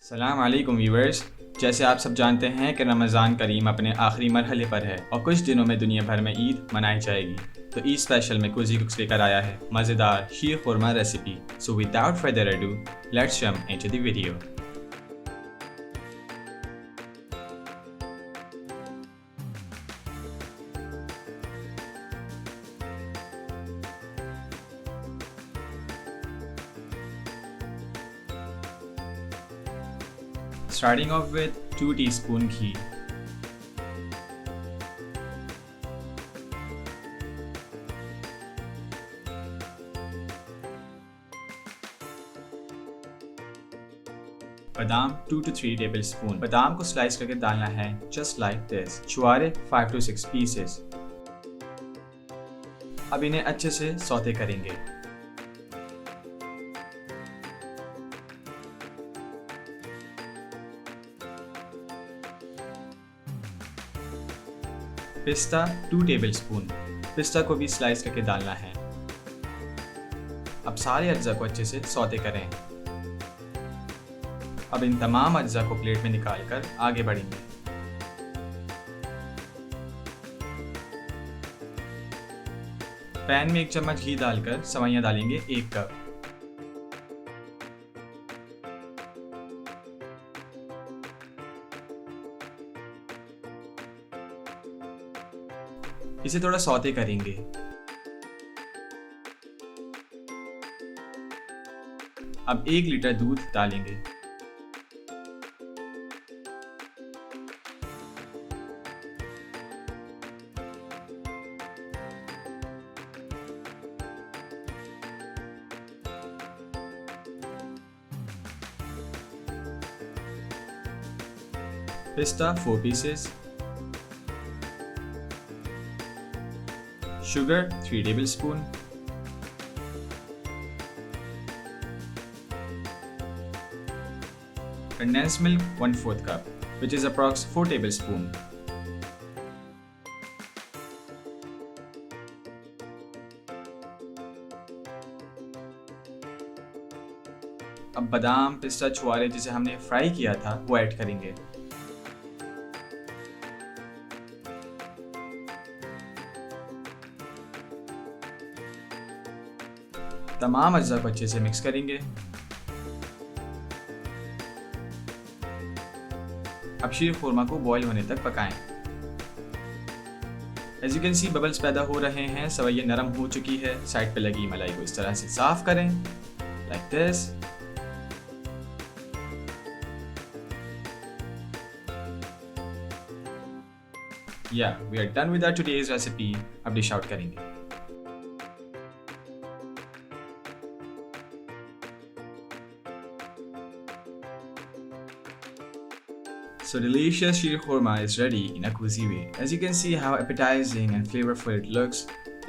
सलाम अलैकुम व्यूअर्स। जैसे आप सब जानते हैं कि रमज़ान करीम अपने आखिरी मरहले पर है और कुछ दिनों में दुनिया भर में ईद मनाई जाएगी। तो ईद स्पेशल में कोज़ी कुक्स लेकर आया है मज़ेदार sheer khurma recipe. So without further ado let's jump into the video. Starting off with 2 teaspoon ghee. बादाम 2 to 3 tablespoon. बादाम को स्लाइस करके डालना है just like this. छुआरे 5 to 6 pieces. अब इन्हें अच्छे से सौते करेंगे। पिस्ता 2 टेबलस्पून। पिस्ता को भी स्लाइस करके डालना है। अब सारे अज्जा को अच्छे से सौते करें। अब इन तमाम अज्जा को प्लेट में निकालकर आगे बढ़ेंगे। पैन में 1 चम्मच घी डालकर सवैयां डालेंगे 1 कप। इसे थोड़ा सौते करेंगे। अब 1 लीटर दूध डालेंगे। पिस्ता 4 pieces. Sugar 3 tablespoon. Condensed milk 1/4 cup, which is approx 4 tablespoon. अब बादाम, पिस्ता, छुआरे जिसे हमने फ्राई किया था वो ऐड करेंगे। तमाम अज्जा को अच्छे से मिक्स करेंगे। अब शीर खुरमा को बॉईल होने तक पकाएं। As you can see bubbles पैदा हो रहे हैं, सवैया नरम हो चुकी है। साइड पे लगी मलाई को इस तरह से साफ करें, like this। Yeah, we are done with our today's recipe। अब डिश आउट करेंगे। So delicious sheer khurma is ready in a cozy way. As you can see how appetizing and flavorful it looks.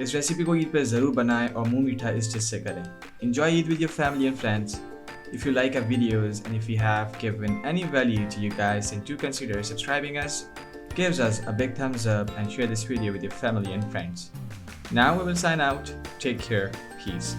इस recipe को ईद पे ज़रूर बनाएं और मुंह मीठा इस डिश से करें। Enjoy Eid with your family and friends. If you like our videos and if we have given any value to you guys, then do consider subscribing us, gives us a big thumbs up and share this video with your family and friends. Now we will sign out. Take care. Peace.